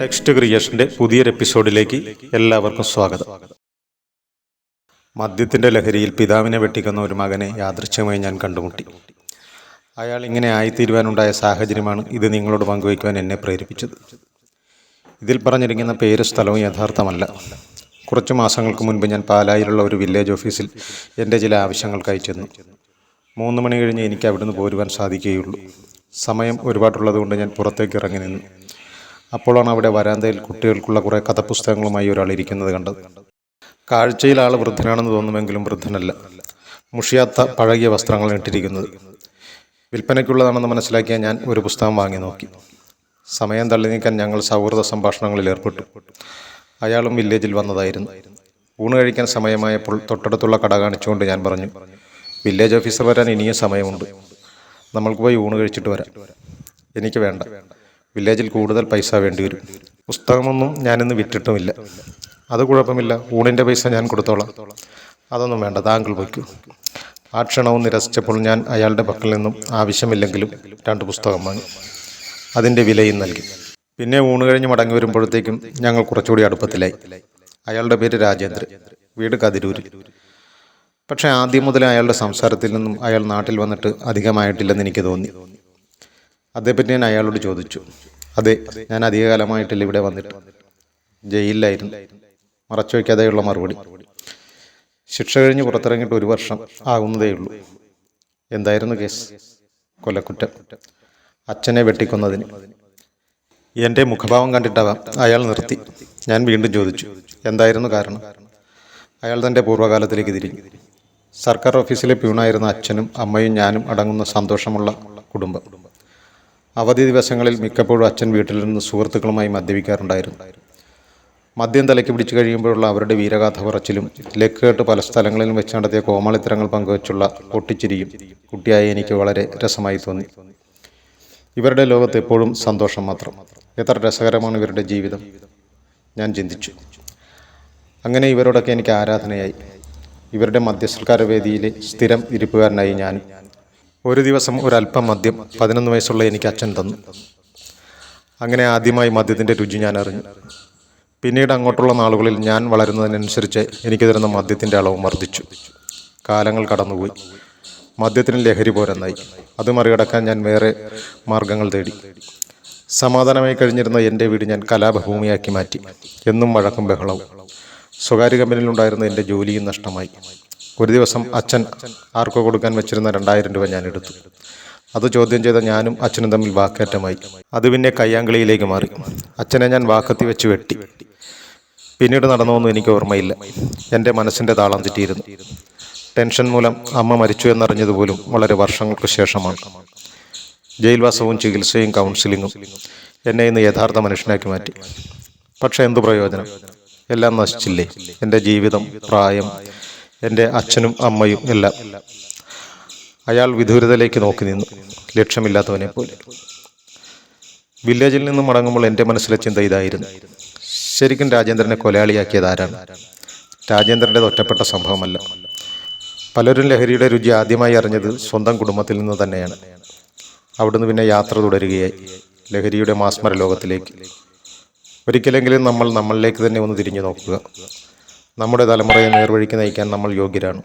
Text ക്രിയേഷൻ്റെ പുതിയൊരു എപ്പിസോഡിലേക്ക് എല്ലാവർക്കും സ്വാഗതം. മദ്യത്തിൻ്റെ ലഹരിയിൽ പിതാവിനെ വെട്ടിക്കുന്ന ഒരു മകനെ യാദൃച്ഛികമായി ഞാൻ കണ്ടുമുട്ടി. അയാൾ ഇങ്ങനെ ആയിത്തീരുവാനുണ്ടായ സാഹചര്യമാണ് ഇത് നിങ്ങളോട് പങ്കുവയ്ക്കുവാൻ എന്നെ പ്രേരിപ്പിച്ചത്. ഇതിൽ പറഞ്ഞിരിക്കുന്ന പേര് സ്ഥലവും യഥാർത്ഥമല്ല. കുറച്ച് മാസങ്ങൾക്ക് മുൻപ് ഞാൻ പാലായിലുള്ള ഒരു വില്ലേജ് ഓഫീസിൽ എൻ്റെ ചില ആവശ്യങ്ങൾക്കായി ചെന്നു. 3 മണി കഴിഞ്ഞ് എനിക്ക് അവിടുന്ന് പോരുവാൻ സാധിക്കുകയുള്ളൂ. സമയം ഒരുപാടുള്ളതുകൊണ്ട് ഞാൻ പുറത്തേക്ക് ഇറങ്ങി നിന്നു. അപ്പോഴാണ് അവിടെ വരാന്തയിൽ കുട്ടികൾക്കുള്ള കുറേ കഥപുസ്തകങ്ങളുമായി ഒരാൾ ഇരിക്കുന്നത് കണ്ടത്. കാഴ്ചയിൽ ആൾ വൃദ്ധനാണെന്ന് തോന്നുമെങ്കിലും വൃദ്ധനല്ല. മുഷിയാത്ത പഴകിയ വസ്ത്രങ്ങൾ ഇട്ടിരിക്കുന്നത്. വിൽപ്പനയ്ക്കുള്ളതാണെന്ന് മനസ്സിലാക്കിയ ഞാൻ ഒരു പുസ്തകം വാങ്ങി നോക്കി. സമയം തള്ളി നീക്കാൻ ഞങ്ങൾ സൗഹൃദ സംഭാഷണങ്ങളിൽ ഏർപ്പെട്ടു. അയാളും വില്ലേജിൽ വന്നതായിരുന്നു. ഊണ് കഴിക്കാൻ സമയമായപ്പോൾ തൊട്ടടുത്തുള്ള കട കാണിച്ചുകൊണ്ട് ഞാൻ പറഞ്ഞു, വില്ലേജ് ഓഫീസർ വരാൻ ഇനിയും സമയമുണ്ട്, നമ്മൾക്ക് പോയി ഊണ് കഴിച്ചിട്ട് വരാം. എനിക്ക് വേണ്ട, വില്ലേജിൽ കൂടുതൽ പൈസ വേണ്ടി വരും. പുസ്തകമൊന്നും ഞാനിന്ന് വിറ്റിട്ടുമില്ല. അത് കുഴപ്പമില്ല, ഊണിൻ്റെ പൈസ ഞാൻ കൊടുത്തോളാം. അതൊന്നും വേണ്ട, താങ്കൾ വയ്ക്കൂ. ആ ക്ഷണവും നിരസിച്ചപ്പോൾ ഞാൻ അയാളുടെ പക്കൽ നിന്നും ആവശ്യമില്ലെങ്കിലും 2 പുസ്തകം വാങ്ങി. അതിൻ്റെ വിലയും നൽകി. പിന്നെ ഊണ് കഴിഞ്ഞ് മടങ്ങി വരുമ്പോഴത്തേക്കും ഞങ്ങൾ കുറച്ചുകൂടി അടുപ്പത്തിലായി. അയാളുടെ പേര് രാജേന്ദ്രൻ, വീട് കതിരൂരിൽ. പക്ഷേ ആദ്യം മുതലേ അയാളുടെ സംസാരത്തിൽ നിന്നും അയാൾ നാട്ടിൽ വന്നിട്ട് അധികമായിട്ടില്ലെന്ന് എനിക്ക് തോന്നി. അതേപ്പറ്റി ഞാൻ അയാളോട് ചോദിച്ചു. അതെ, ഞാൻ അധികകാലമായിട്ടില്ല ഇവിടെ വന്നിട്ട്, ജയിലിലായിരുന്നു. മറച്ചു വയ്ക്കാതെയുള്ള മറുപടി. ശിക്ഷ കഴിഞ്ഞ് പുറത്തിറങ്ങിയിട്ട് 1 വർഷം ആകുന്നതേയുള്ളൂ. എന്തായിരുന്നു കേസ്? കൊലക്കുറ്റം, അച്ഛനെ വെട്ടിക്കൊന്നതിന്. എൻ്റെ മുഖഭാവം കണ്ടിട്ടാവാം അയാൾ നിർത്തി. ഞാൻ വീണ്ടും ചോദിച്ചു, എന്തായിരുന്നു കാരണം? അയാൾ തൻ്റെ പൂർവ്വകാലത്തിലേക്ക് തിരിഞ്ഞു. സർക്കാർ ഓഫീസിലെ പ്യൂണായിരുന്ന അച്ഛനും അമ്മയും ഞാനും അടങ്ങുന്ന സന്തോഷമുള്ള കുടുംബം. അവധി ദിവസങ്ങളിൽ മിക്കപ്പോഴും അച്ഛൻ വീട്ടിൽ നിന്ന് സുഹൃത്തുക്കളുമായി മദ്യപിക്കാറുണ്ടായിരുന്നു. മദ്യം തലയ്ക്ക് പിടിച്ചു കഴിയുമ്പോഴുള്ള അവരുടെ വീരഗാഥ പറച്ചിലും ലക്കുകെട്ട് പല സ്ഥലങ്ങളിലും വെച്ച് നടത്തിയ കോമാളിത്തരങ്ങൾ പങ്കുവച്ചുള്ള പൊട്ടിച്ചിരിയും കുട്ടിയായി എനിക്ക് വളരെ രസമായി തോന്നി. ഇവരുടെ ലോകത്ത് എപ്പോഴും സന്തോഷം മാത്രം. എത്ര രസകരമാണ് ഇവരുടെ ജീവിതം, ഞാൻ ചിന്തിച്ചു. അങ്ങനെ ഇവരോടൊക്കെ എനിക്ക് ആരാധനയായി. ഇവരുടെ മദ്യസൽക്കാര വേദിയിലെ സ്ഥിരം ഇരിപ്പുകാരനായി ഞാനും. ഒരു ദിവസം ഒരല്പം മദ്യം 11 വയസ്സുള്ള എനിക്ക് അച്ഛൻ തന്നു. അങ്ങനെ ആദ്യമായി മദ്യത്തിൻ്റെ രുചി ഞാൻ അറിഞ്ഞു. പിന്നീട് അങ്ങോട്ടുള്ള നാളുകളിൽ ഞാൻ വളരുന്നതിനനുസരിച്ച് എനിക്ക് തരുന്ന മദ്യത്തിൻ്റെ അളവും വർദ്ധിച്ചു. കാലങ്ങൾ കടന്നുപോയി. മദ്യത്തിന് ലഹരി പോരെന്നായി. അത് മറികടക്കാൻ ഞാൻ വേറെ മാർഗങ്ങൾ തേടി. സമാധാനമായി കഴിഞ്ഞിരുന്ന എൻ്റെ വീട് ഞാൻ കലാപഭൂമിയാക്കി മാറ്റി. എന്നും വഴക്കും ബഹളവും. സ്വകാര്യ കമ്പനിയിലുണ്ടായിരുന്ന എൻ്റെ ജോലിയും നഷ്ടമായി. ഒരു ദിവസം അച്ഛൻ ആർക്കോ കൊടുക്കാൻ വെച്ചിരുന്ന 2000 രൂപ ഞാൻ എടുത്തു. അത് ചോദ്യം ചെയ്ത ഞാനും അച്ഛനും തമ്മിൽ വാക്കേറ്റമായി. അത് പിന്നെ കയ്യാങ്കളിയിലേക്ക് മാറി. അച്ഛനെ ഞാൻ വാക്കത്തി വെച്ച് വെട്ടി. പിന്നീട് നടന്നൊന്നും എനിക്ക് ഓർമ്മയില്ല. എൻ്റെ മനസ്സിൻ്റെ താളം തെറ്റിയിരുന്നു. ടെൻഷൻ മൂലം അമ്മ മരിച്ചു എന്നറിഞ്ഞതുപോലും വളരെ വർഷങ്ങൾക്ക് ശേഷമാണ്. ജയിൽവാസവും ചികിത്സയും കൗൺസിലിങ്ങും എന്നെ ഇന്ന് യഥാർത്ഥ മനുഷ്യനാക്കി മാറ്റി. പക്ഷെ എന്തു പ്രയോജനം? എല്ലാം നശിച്ചില്ലേ? എൻ്റെ ജീവിതം, പ്രായം, എൻ്റെ അച്ഛനും അമ്മയും എല്ലാം. അയാൾ വിദൂരതയിലേക്ക് നോക്കി നിന്നു, ലക്ഷ്യമില്ലാത്തവനെ പോലെ. വില്ലേജിൽ നിന്നും മടങ്ങുമ്പോൾ എൻ്റെ മനസ്സിലെ ചിന്ത ഇതായിരുന്നു, ശരിക്കും രാജേന്ദ്രനെ കൊലയാളിയാക്കിയത് ആരാണ്? രാജേന്ദ്രൻ്റെ ഒറ്റപ്പെട്ട സംഭവമല്ല. പലരും ലഹരിയുടെ രുചി ആദ്യമായി അറിഞ്ഞത് സ്വന്തം കുടുംബത്തിൽ നിന്ന് തന്നെയാണ്. അവിടുന്ന് പിന്നെ യാത്ര തുടരുകയായി ലഹരിയുടെ മാസ്മര ലോകത്തിലേക്ക്. ഒരിക്കലെങ്കിലും നമ്മൾ നമ്മളിലേക്ക് തന്നെ ഒന്ന് തിരിഞ്ഞു നോക്കുക. നമ്മുടെ തലമുറയെ നേർവഴിക്ക് നയിക്കാൻ നമ്മൾ യോഗ്യരാണ്.